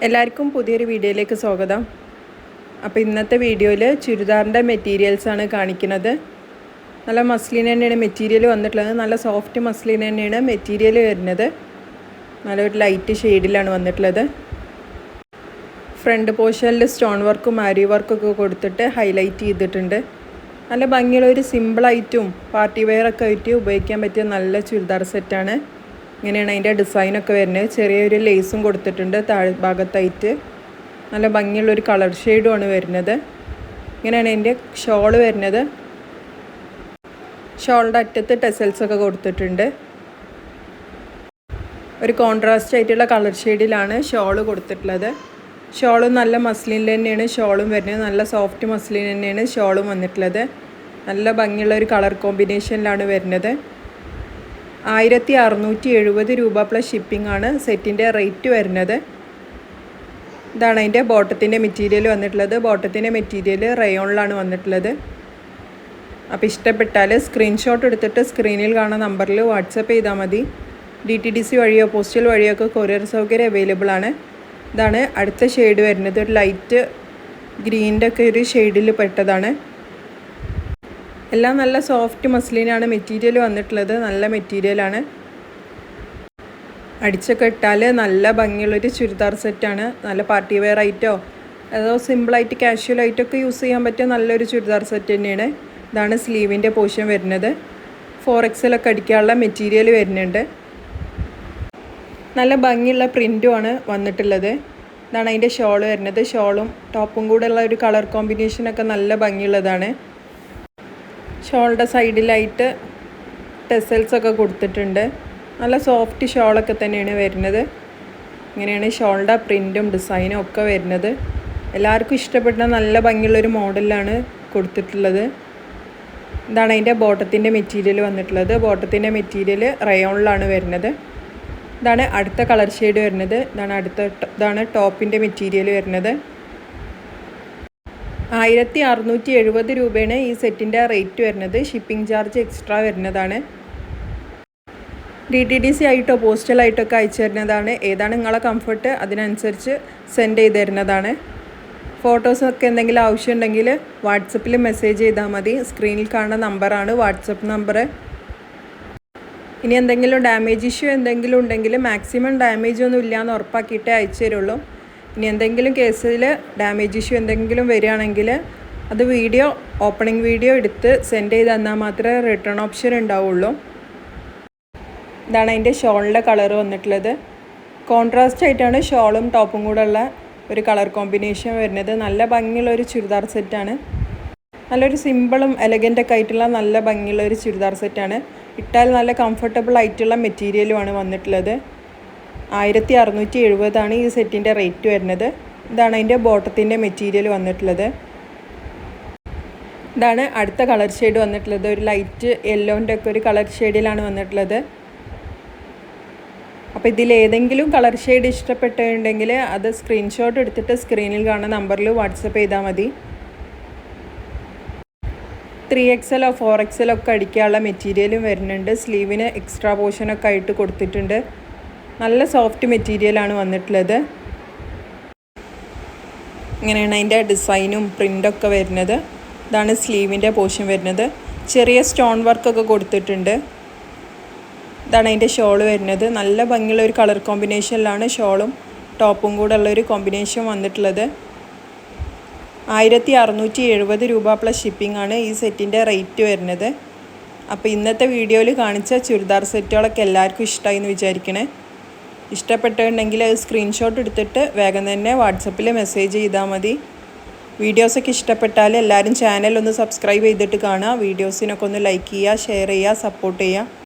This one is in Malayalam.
എല്ലാവർക്കും പുതിയൊരു വീഡിയോയിലേക്ക് സ്വാഗതം. അപ്പോൾ ഇന്നത്തെ വീഡിയോയിൽ ചുരിദാറിൻ്റെ മെറ്റീരിയൽസാണ് കാണിക്കുന്നത്. നല്ല മസ്ലിൻ തന്നെയാണ് മെറ്റീരിയൽ വന്നിട്ടുള്ളത്. നല്ല സോഫ്റ്റ് മസ്ലിൻ തന്നെയാണ് മെറ്റീരിയൽ വരുന്നത്. നല്ലൊരു ലൈറ്റ് ഷെയ്ഡിലാണ് വന്നിട്ടുള്ളത്. ഫ്രണ്ട് പോർഷനിൽ സ്റ്റോൺ വർക്കും ആരി വർക്കൊക്കെ കൊടുത്തിട്ട് ഹൈലൈറ്റ് ചെയ്തിട്ടുണ്ട്. നല്ല ഭംഗിയുള്ളൊരു സിമ്പിളായിട്ടും പാർട്ടി വെയറൊക്കെ ആയിട്ട് ഉപയോഗിക്കാൻ പറ്റിയ നല്ല ചുരിദാർ സെറ്റാണ്. ഇങ്ങനെയാണ് അതിൻ്റെ ഡിസൈനൊക്കെ വരുന്നത്. ചെറിയൊരു ലേസും കൊടുത്തിട്ടുണ്ട് താഴ്ഭാഗത്തായിട്ട്. നല്ല ഭംഗിയുള്ളൊരു കളർ ഷെയ്ഡുമാണ് വരുന്നത്. ഇങ്ങനെയാണ് അതിൻ്റെ ഷോള് വരുന്നത്. ഷോളിൻ്റെ അറ്റത്ത് ടെസൽസൊക്കെ കൊടുത്തിട്ടുണ്ട്. ഒരു കോൺട്രാസ്റ്റ് ആയിട്ടുള്ള കളർ ഷെയ്ഡിലാണ് ഷോള് കൊടുത്തിട്ടുള്ളത്. ഷോളും നല്ല മസ്ലിനിൽ തന്നെയാണ് ഷോളും വരുന്നത്. നല്ല സോഫ്റ്റ് മസ്ലിൻ തന്നെയാണ് ഷോളും വന്നിട്ടുള്ളത്. നല്ല ഭംഗിയുള്ള ഒരു കളർ കോമ്പിനേഷനിലാണ് വരുന്നത്. 1670 രൂപ പ്ലസ് ഷിപ്പിംഗ് ആണ് സെറ്റിൻ്റെ റേറ്റ് വരുന്നത്. ഇതാണ് അതിൻ്റെ ബോട്ടത്തിൻ്റെ മെറ്റീരിയൽ വന്നിട്ടുള്ളത്. ബോട്ടത്തിൻ്റെ മെറ്റീരിയൽ റയോണിലാണ് വന്നിട്ടുള്ളത്. അപ്പോൾ ഇഷ്ടപ്പെട്ടാൽ സ്ക്രീൻഷോട്ട് എടുത്തിട്ട് സ്ക്രീനിൽ കാണുന്ന നമ്പറിൽ വാട്സപ്പ് ചെയ്താൽ മതി. DTDC വഴിയോ പോസ്റ്റൽ വഴിയോ ഒക്കെ കൊറിയർ സൗകര്യം അവൈലബിൾ ആണ്. ഇതാണ് അടുത്ത ഷെയ്ഡ് വരുന്നത്. ഒരു ലൈറ്റ് ഗ്രീൻ്റെ ഒക്കെ ഒരു ഷെയ്ഡിൽ പെട്ടതാണ്. എല്ലാം നല്ല സോഫ്റ്റ് മസ്ലിനാണ് മെറ്റീരിയൽ വന്നിട്ടുള്ളത്. നല്ല മെറ്റീരിയലാണ്. അടിച്ചൊക്കെ ഇട്ടാൽ നല്ല ഭംഗിയുള്ളൊരു ചുരിദാർ സെറ്റാണ്. നല്ല പാർട്ടി വെയർ ആയിട്ടോ അതോ സിമ്പിളായിട്ട് കാഷ്വലായിട്ടൊക്കെ യൂസ് ചെയ്യാൻ പറ്റിയ നല്ലൊരു ചുരിദാർ സെറ്റ് തന്നെയാണ്. ഇതാണ് സ്ലീവിൻ്റെ പോർഷൻ വരുന്നത്. 4XL ഒക്കെ അടിക്കാനുള്ള മെറ്റീരിയൽ വരുന്നുണ്ട്. നല്ല ഭംഗിയുള്ള പ്രിൻറ്റുമാണ് വന്നിട്ടുള്ളത്. ഇതാണ് അതിൻ്റെ ഷോൾ വരുന്നത്. ഷോളും ടോപ്പും കൂടെ ഉള്ള ഒരു കളർ കോമ്പിനേഷനൊക്കെ നല്ല ഭംഗിയുള്ളതാണ്. ഷോളുടെ സൈഡിലായിട്ട് ടെസൽസൊക്കെ കൊടുത്തിട്ടുണ്ട്. നല്ല സോഫ്റ്റ് ഷോളൊക്കെ തന്നെയാണ് വരുന്നത്. ഇങ്ങനെയാണ് ഷോളുടെ പ്രിൻറ്റും ഡിസൈനും ഒക്കെ വരുന്നത്. എല്ലാവർക്കും ഇഷ്ടപ്പെട്ട നല്ല ഭംഗിയുള്ളൊരു മോഡലിലാണ് കൊടുത്തിട്ടുള്ളത്. ഇതാണ് അതിൻ്റെ ബോട്ടത്തിൻ്റെ മെറ്റീരിയൽ വന്നിട്ടുള്ളത്. ബോട്ടത്തിൻ്റെ മെറ്റീരിയൽ റയോണിലാണ് വരുന്നത്. ഇതാണ് അടുത്ത കളർ ഷെയ്ഡ് വരുന്നത്. ഇതാണ് ടോപ്പിൻ്റെ മെറ്റീരിയൽ വരുന്നത്. 1670 രൂപയാണ് ഈ സെറ്റിൻ്റെ റേറ്റ് വരുന്നത്. ഷിപ്പിംഗ് ചാർജ് എക്സ്ട്രാ വരുന്നതാണ്. DTDC ആയിട്ടോ പോസ്റ്റലായിട്ടൊക്കെ അയച്ചു തരുന്നതാണ്. ഏതാണ് നിങ്ങളെ കംഫർട്ട് അതിനനുസരിച്ച് സെൻഡ് ചെയ്ത് തരുന്നതാണ്. ഫോട്ടോസൊക്കെ എന്തെങ്കിലും ആവശ്യമുണ്ടെങ്കിൽ വാട്സപ്പിൽ മെസ്സേജ് ചെയ്താൽ മതി. സ്ക്രീനിൽ കാണുന്ന നമ്പറാണ് വാട്സപ്പ് നമ്പർ. ഇനി എന്തെങ്കിലും ഡാമേജ് ഇഷ്യൂ എന്തെങ്കിലും ഉണ്ടെങ്കിൽ മാക്സിമം ഡാമേജ് ഒന്നും ഇല്ലയെന്ന് ഉറപ്പാക്കിയിട്ടേ അയച്ചു തരുള്ളൂ. ഇനി എന്തെങ്കിലും കേസിൽ ഡാമേജ് ഇഷ്യൂ എന്തെങ്കിലും വരികയാണെങ്കിൽ അത് ഓപ്പണിംഗ് വീഡിയോ എടുത്ത് സെൻഡ് ചെയ്ത് തന്നാൽ മാത്രമേ റിട്ടേൺ ഓപ്ഷൻ ഉണ്ടാവുള്ളൂ. ഇതാണ് അതിൻ്റെ ഷോളിൻ്റെ കളർ വന്നിട്ടുള്ളത്. കോൺട്രാസ്റ്റ് ആയിട്ടാണ് ഷോളും ടോപ്പും കൂടെ ഉള്ള ഒരു കളർ കോമ്പിനേഷൻ വരുന്നത്. നല്ല ഭംഗിയുള്ള ഒരു ചുരിദാർ സെറ്റാണ്. നല്ലൊരു സിമ്പിളും എലഗൻ്റൊക്കെ ആയിട്ടുള്ള നല്ല ഭംഗിയുള്ള ഒരു ചുരിദാർ സെറ്റാണ്. ഇട്ടാൽ നല്ല കംഫർട്ടബിൾ ആയിട്ടുള്ള മെറ്റീരിയലുമാണ് വന്നിട്ടുള്ളത്. 1670 ഈ സെറ്റിൻ്റെ റേറ്റ് വരുന്നത്. ഇതാണ് അതിൻ്റെ ബോട്ടത്തിൻ്റെ മെറ്റീരിയൽ വന്നിട്ടുള്ളത്. ഇതാണ് അടുത്ത കളർ ഷെയ്ഡ് വന്നിട്ടുള്ളത്. ഒരു ലൈറ്റ് യെല്ലോൻ്റെ ഒക്കെ ഒരു കളർ ഷെയ്ഡിലാണ് വന്നിട്ടുള്ളത്. അപ്പോൾ ഇതിലേതെങ്കിലും കളർ ഷെയ്ഡ് ഇഷ്ടപ്പെട്ടിട്ടുണ്ടെങ്കിൽ അത് സ്ക്രീൻഷോട്ട് എടുത്തിട്ട് സ്ക്രീനിൽ കാണുന്ന നമ്പറിൽ വാട്സപ്പ് ചെയ്താൽ മതി. 3XL 4XL ഒക്കെ അടിക്കാനുള്ള മെറ്റീരിയലും വരുന്നുണ്ട്. സ്ലീവിന് എക്സ്ട്രാ പോർഷനൊക്കെ ആയിട്ട് കൊടുത്തിട്ടുണ്ട്. നല്ല സോഫ്റ്റ് മെറ്റീരിയലാണ് വന്നിട്ടുള്ളത്. ഇങ്ങനെയാണ് അതിൻ്റെ ഡിസൈനും പ്രിൻ്റൊക്കെ വരുന്നത്. ഇതാണ് സ്ലീവിൻ്റെ പോർഷൻ വരുന്നത്. ചെറിയ സ്റ്റോൺ വർക്കൊക്കെ കൊടുത്തിട്ടുണ്ട്. ഇതാണ് അതിൻ്റെ ഷോള് വരുന്നത്. നല്ല ഭംഗിയുള്ള ഒരു കളർ കോമ്പിനേഷനിലാണ് ഷോളും ടോപ്പും കൂടെ ഉള്ളൊരു കോമ്പിനേഷൻ വന്നിട്ടുള്ളത്. 1670 രൂപ പ്ലസ് ഷിപ്പിംഗ് ആണ് ഈ സെറ്റിൻ്റെ റേറ്റ് വരുന്നത്. അപ്പോൾ ഇന്നത്തെ വീഡിയോയിൽ കാണിച്ച ചുരിദാർ സെറ്റുകളൊക്കെ എല്ലാവർക്കും ഇഷ്ടമായി എന്ന് വിചാരിക്കണേ. ഇഷ്ടപ്പെട്ടിട്ടുണ്ടെങ്കിൽ അത് സ്ക്രീൻഷോട്ട് എടുത്തിട്ട് വേഗം തന്നെ വാട്സപ്പിൽ മെസ്സേജ് ചെയ്താൽ മതി. വീഡിയോസൊക്കെ ഇഷ്ടപ്പെട്ടാൽ എല്ലാവരും ചാനൽ ഒന്ന് സബ്സ്ക്രൈബ് ചെയ്തിട്ട് കാണുക. വീഡിയോസിനൊക്കെ ഒന്ന് ലൈക്ക് ചെയ്യുക, ഷെയർ ചെയ്യുക, സപ്പോർട്ട് ചെയ്യുക.